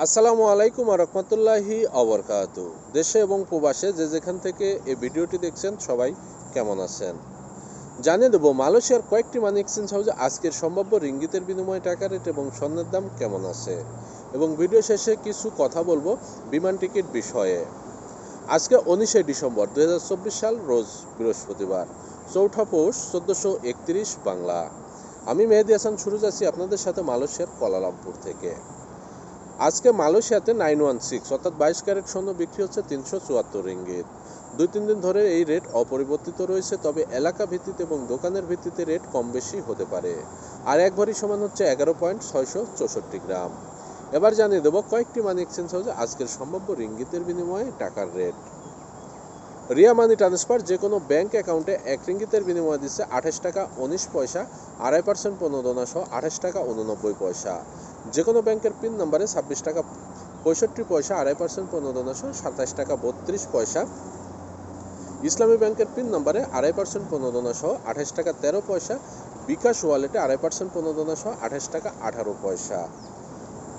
আসসালামু আলাইকুম ওয়া রাহমাতুল্লাহি ওয়া বারাকাতুহু। দেশে এবং প্রবাসে যে যেখান থেকে এই ভিডিওটি দেখছেন সবাই কেমন আছেন? জানিয়ে দেব মালয়েশিয়ার কয়েকটি মানি এক্সচেঞ্জ হাউসে আজকের সম্ভাব্য রিঙ্গিতের বিনিময়ে টাকা রেট এবং স্বর্ণের দাম কেমন আছে, এবং ভিডিও শেষে কিছু কথা বলবো বিমান টিকিট বিষয়ে। আজকে 19শে ডিসেম্বর 2024 সাল, রোজ বৃহস্পতিবার, চৌঠা পৌষ 1431 বাংলা। আমি মেহেদী হাসান সুরুজ আছি আপনাদের সাথে মালয়েশিয়ার কুয়ালালামপুর থেকে। আজকে মালয়েশিয়াতে 916 অর্থাৎ 22 ক্যারেট স্বর্ণ বিক্রি হচ্ছে 374 রিঙ্গিত। 2-3 দিন ধরে এই রেট অপরিবর্তিত রয়েছে, তবে এলাকা ভিত্তিতে এবং দোকানের ভিত্তিতে রেট কম বেশি হতে পারে। আর এক ভরি সমান হচ্ছে 11.664 গ্রাম। এবার জানিয়ে দেবো কয়েকটি মানি এক্সচেঞ্জ হাউসে আজকের সম্ভাব্য রিঙ্গিতের বিনিময়ে টাকার রেট। রিয়া মানি ট্রান্সফার যে কোনো ব্যাংক অ্যাকাউন্টে 1 রিঙ্গিতের বিনিময়ে দিচ্ছে 28 টাকা 19 পয়সা, 2.5% প্রণোদনা সহ 28 টাকা 89 পয়সা। যে কোনো ব্যাংকের পিন নম্বরে 26 টাকা 65 পয়সা, 2.5% প্রণোদনা সহ 27 টাকা 32 পয়সা। ইসলামী ব্যাংকের পিন নম্বরে 2.5% প্রণোদনা সহ 28 টাকা 13 পয়সা। বিকাশ ওয়ালেটে 2.5% প্রণোদনা সহ 28 টাকা 18 পয়সা।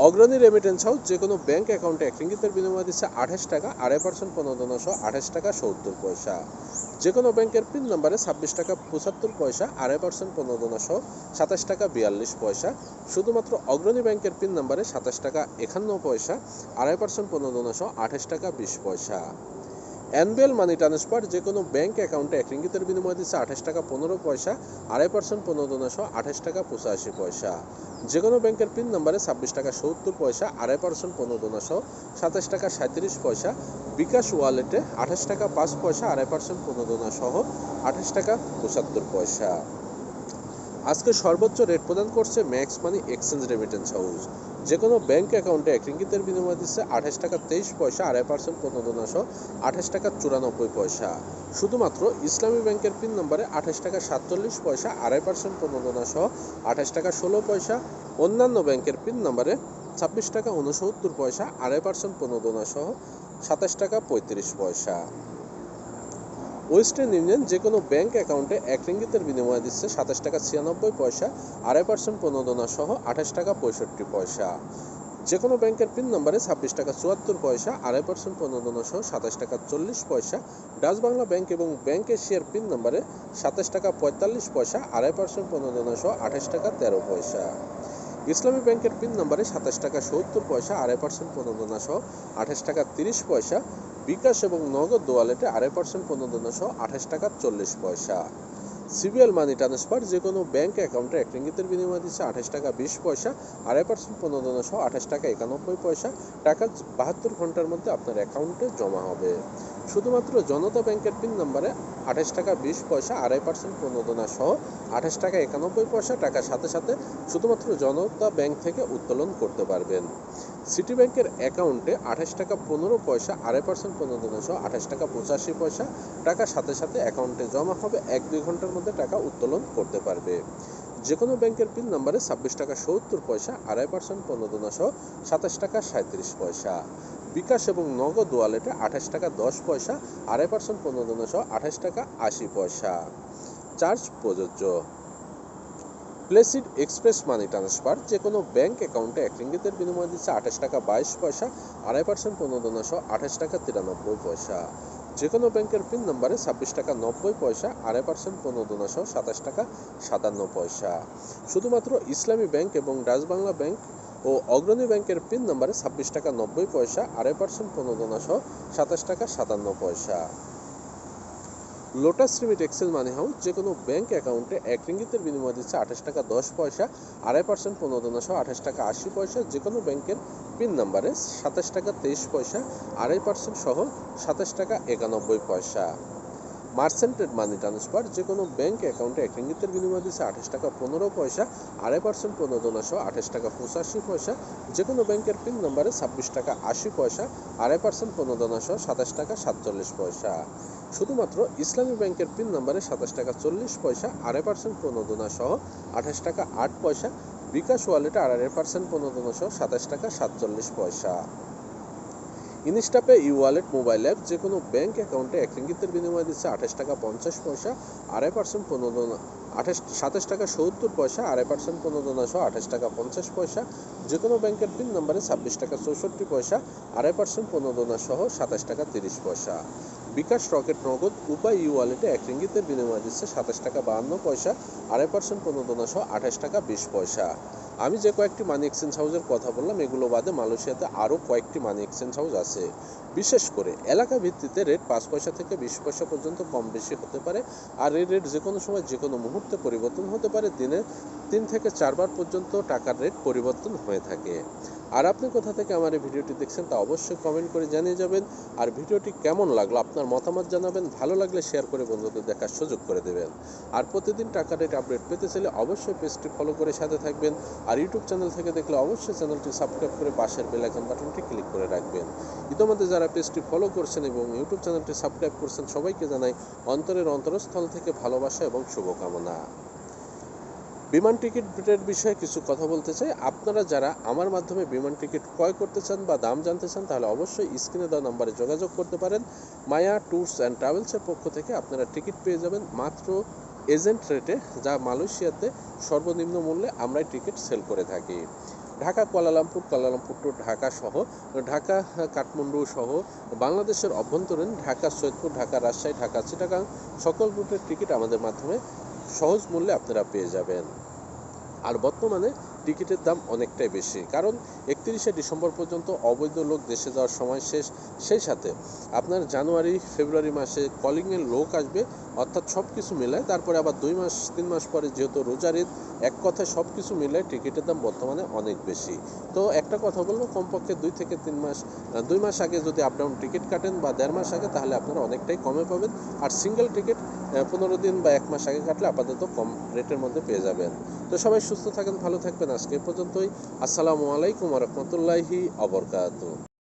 অগ্রণী রেমিটেন্স হাউস যে কোনো ব্যাংক অ্যাকাউন্টে 1 রিঙ্গিতের বিনিময়ে দিচ্ছে 28 টাকা, 2.5% প্রণোদনা সহ 28 টাকা 70 পয়সা। যে কোনো ব্যাংকের পিন নম্বরে 26 টাকা 75 পয়সা, 2.5% প্রণোদনা সহ 27 টাকা 42 পয়সা। শুধুমাত্র অগ্রণী ব্যাংকের পিন নম্বরে 27 টাকা 51 পয়সা, 2.5% প্রণোদনা সহ 28 টাকা 20 পয়সা। এনবিএল মানি ট্রান্সফার যে কোনো ব্যাংক অ্যাকাউন্টে 1 রিঙ্গিতের বিনিময়ে দিচ্ছে 28 টাকা 15 পয়সা, 2.5% প্রণোদনা সহ 28 টাকা 85 পয়সা। যে কোনো ব্যাংকের পিন নম্বরে 26 টাকা 70 পয়সা, 2.5% প্রণোদনা সহ 27 টাকা 37 পয়সা। বিকাশ ওয়ালেটে 28 টাকা 5 পয়সা, 2.5% প্রণোদনা সহ 28 টাকা 75 পয়সা। আজকে সর্বোচ্চ রেট প্রদান করছে max money exchange remittance house. যে কোনো ব্যাংক অ্যাকাউন্টে 1 রিঙ্গিতের বিনিময়ে দিচ্ছে 28 টাকা 23 পয়সা, 2.5% প্রণোদনা সহ 28 টাকা 94 পয়সা। শুধুমাত্র ইসলামী ব্যাংকের পিন নম্বরে 28 টাকা 47 পয়সা, 2.5% প্রণোদনা সহ 28 টাকা 16 পয়সা। অন্যান্য ব্যাংকের পিন নম্বরে 26 টাকা 69 পয়সা, 2.5% প্রণোদনা সহ 27 টাকা 35 পয়সা। ওয়েস্টার্ন ইউনিয়ন যে কোনো ব্যাংক অ্যাকাউন্টে 1 রিঙ্গিতের বিনিময়ে দিচ্ছে 27 টাকা 96 পয়সা, 2.5% প্রণোদনা সহ 28 টাকা 65 পয়সা। যে কোনো ব্যাংকের পিন নম্বরে 26 টাকা 74 পয়সা, 2.5% প্রণোদনা সহ 27 টাকা 40 পয়সা। ডাচ বাংলা ব্যাংক এবং ব্যাংক এশিয়ার পিন নম্বরে 27 টাকা 45 পয়সা, 2.5% প্রণোদনা সহ 28 টাকা 13 পয়সা। ইসলামী ব্যাংকের পিন নম্বরে 27 টাকা 70 পয়সা, 2.5% প্রণোদনা সহ 28 টাকা 30 পয়সা। বিকাশ এবং নগদ ওয়ালেটে 2.5% প্রণোদনা সহ 28 টাকা 40 পয়সা। সিবিএল মানি ট্রান্সফার যে কোনো ব্যাংক অ্যাকাউন্টে 1 রিঙ্গিতের বিনিময়ে দিচ্ছে 28 টাকা 20 পয়সা, 2.5% প্রণোদনা সহ 28 টাকা 91 পয়সা। টাকা 72 ঘন্টার মধ্যে আপনার অ্যাকাউন্টে জমা হবে। শুধুমাত্র জনতা ব্যাংকের পিন নম্বরে 28 টাকা 20 পয়সা, 2.5% প্রণোদনা সহ 28 টাকা 91 পয়সা। টাকার সাথে সাথে শুধুমাত্র জনতা ব্যাংক থেকে উত্তোলন করতে পারবেন। সিটি ব্যাংকের অ্যাকাউন্টে 28 টাকা 15 পয়সা, 2.5% প্রণোদনা সহ 28 টাকা 85 পয়সা। টাকার সাথে সাথে অ্যাকাউন্টে জমা হবে, 1-2 ঘন্টার মধ্যে টাকা উত্তোলন করতে পারবে। যে কোনো ব্যাংকের পিন নম্বরে 26 টাকা 70 পয়সা, 2.5% প্রণোদনা সহ 27 টাকা 37 পয়সা। বিকাশ এবং নগদ ওয়ালেটে 28 টাকা 10 পয়সা, 2.5% প্রণোদনা সহ 28 টাকা 80 পয়সা। চার্জ প্রযোজ্য। প্লেসিড এক্সপ্রেস মানি ট্রান্সফার যে কোনো ব্যাংক অ্যাকাউন্টে 1 রিঙ্গিতের বিনিময়ে দিচ্ছে 28 টাকা 22 পয়সা, 2.5% প্রণোদনা সহ 28 টাকা 93 পয়সা। যে কোনো ব্যাংকের পিন নম্বরে 26 টাকা 90 পয়সা, 2.5% প্রণোদনা সহ 27 টাকা 57 পয়সা। শুধুমাত্র ইসলামী ব্যাংক এবং ডাচ বাংলা ব্যাংক ও অগ্রণী ব্যাংকের পিন নম্বরে 26 টাকা 90 পয়সা, 2.5% প্রণোদনা সহ 27 টাকা 57 পয়সা। Lotus Remit Excel Money House যে কোনো ব্যাংক অ্যাকাউন্টে 1 রিঙ্গিতের বিনিময়ে দিচ্ছে 28 টাকা 10 পয়সা, 2.5% প্রণোদনা সহ 28 টাকা 80 পয়সা। যে কোনো ব্যাংকের পিন নম্বরে 27 টাকা 23 পয়সা, 2.5% সহ 27 টাকা 91 পয়সা। মার্সেন্টেড মানি ট্রান্সফার যে কোনো ব্যাংক অ্যাকাউন্টে 1 রিঙ্গিতের বিনিময়ে দিচ্ছে 28 টাকা 15 পয়সা, 2.5% প্রণোদনা সহ 28 টাকা 85 পয়সা। যে কোনো ব্যাংকের পিন নম্বরে 26 টাকা 80 পয়সা, 2.5% প্রণোদনা সহ 27 টাকা 47 পয়সা। শুধুমাত্র ইসলামী ব্যাংকের পিন নম্বরে 27 টাকা 40 পয়সা, 2.5% প্রণোদনা সহ 28 টাকা 8 পয়সা। বিকাশ ওয়ালেটে 2.5% প্রণোদনা সহ 27 টাকা 47 পয়সা। ইনস্টাপে ই ওয়ালেট মোবাইল অ্যাপ যে কোনো ব্যাংক অ্যাকাউন্টে 1 রিঙ্গিতের বিনিময়ে দিচ্ছে 28 টাকা 50 পয়সা, 2.5% প্রণোদনা 27 টাকা 70 পয়সা, 2.5% প্রণোদনা সহ 28 টাকা 50 পয়সা। যে কোনো ব্যাংকের পিন নম্বরে 26 টাকা 64 পয়সা, 2.5% প্রণোদনা সহ 27 টাকা 30 পয়সা। বিকাশ রকেট নগদ উপায় ই ওয়ালেটে 1 রিঙ্গিতের বিনিময় দিচ্ছে 27 টাকা 52 পয়সা, 2.5% প্রণোদনা সহ 28 টাকা 20 পয়সা। আমি যে কয়েকটি মানি এক্সচেঞ্জ হাউসের কথা বললাম এগুলো বাদে মালয়েশিয়াতে আরও কয়েকটি মানি এক্সচেঞ্জ হাউস আছে। বিশেষ করে এলাকা ভিত্তিতে রেট 5 পয়সা থেকে 20 পয়সা পর্যন্ত কম বেশি হতে পারে, আর এই রেট যে কোনো সময় যে কোনো মুহূর্তে পরিবর্তন হতে পারে। দিনে 3 থেকে 4 বার পর্যন্ত টাকার রেট পরিবর্তন হয়ে থাকে। আর আপনি কোথা থেকে আমার এই ভিডিওটি দেখছেন তা অবশ্যই কমেন্ট করে জানিয়ে যাবেন। আর ভিডিওটি কেমন লাগলো আপনার মতামত জানাবেন, ভালো লাগলে শেয়ার করে বন্ধুদের দেখার সুযোগ করে দেবেন। আর প্রতিদিন টাকা রেট আপডেট পেতে চাইলে অবশ্যই পেজটি ফলো করে সাথে থাকবেন। আর ইউটিউব চ্যানেল থেকে দেখলে অবশ্যই চ্যানেলটি সাবস্ক্রাইব করে পাশের বেল আইকন বাটনটি ক্লিক করে রাখবেন। ইতিমধ্যে যারা পেজটি ফলো করছেন এবং ইউটিউব চ্যানেলটি সাবস্ক্রাইব করছেন সবাইকে জানাই অন্তরের অন্তরস্থল থেকে ভালোবাসা এবং শুভকামনা। বিমান টিকিটের বিষয়ে কিছু কথা বলতে চাই। আপনারা যারা আমার মাধ্যমে বিমান টিকিট ক্রয় করতে চান বা দাম জানতে চান তাহলে অবশ্যই স্ক্রিনে দেওয়া নম্বরে যোগাযোগ করতে পারেন। মায়া ট্যুরস অ্যান্ড ট্রাভেলসের পক্ষ থেকে আপনারা টিকিট পেয়ে যাবেন মাত্র এজেন্ট রেটে, যা মালয়েশিয়াতে সর্বনিম্ন মূল্যে আমরাই টিকিট সেল করে থাকি। ঢাকা কুয়ালালামপুর টু ঢাকা সহ, ঢাকা কাঠমান্ডু সহ বাংলাদেশের অভ্যন্তরীণ ঢাকা সৈয়দপুর, ঢাকা রাজশাহী, ঢাকা চিটাগাং সকল রুটের টিকিট আমাদের মাধ্যমে সহজ মূল্যে আপনারা পেয়ে যাবেন। আর বর্তমানে টিকিটের দাম অনেকটাই বেশি, কারণ 31শে ডিসেম্বর পর্যন্ত অবৈধ লোক দেশে যাওয়ার সময় শেষ। সেই সাথে আপনার জানুয়ারি ফেব্রুয়ারি মাসে কলিংয়ের লোক আসবে, অর্থাৎ সব কিছু মিলায় তারপরে আবার 2 মাস 3 মাস পরে যেহেতু রোজার ঈদ, এক কথায় সব কিছু মিলায় টিকিটের দাম বর্তমানে অনেক বেশি। তো একটা কথা বলবো, কমপক্ষে 2 থেকে 3 মাস 2 মাস আগে যদি আপ ডাউন টিকিট কাটেন বা 1.5 মাস আগে, তাহলে আপনারা অনেকটাই কমে পাবেন। আর সিঙ্গেল টিকিট 15 দিন বা 1 মাস আগে কাটলে আপাতত কম রেটের মধ্যে পেয়ে যাবেন। তো সবাই সুস্থ থাকেন, ভালো থাকবেন। আজকে এ পর্যন্তই। আসসালামু আলাইকুম ওয়া রাহমাতুল্লাহি ওয়া বারাকাতুহু।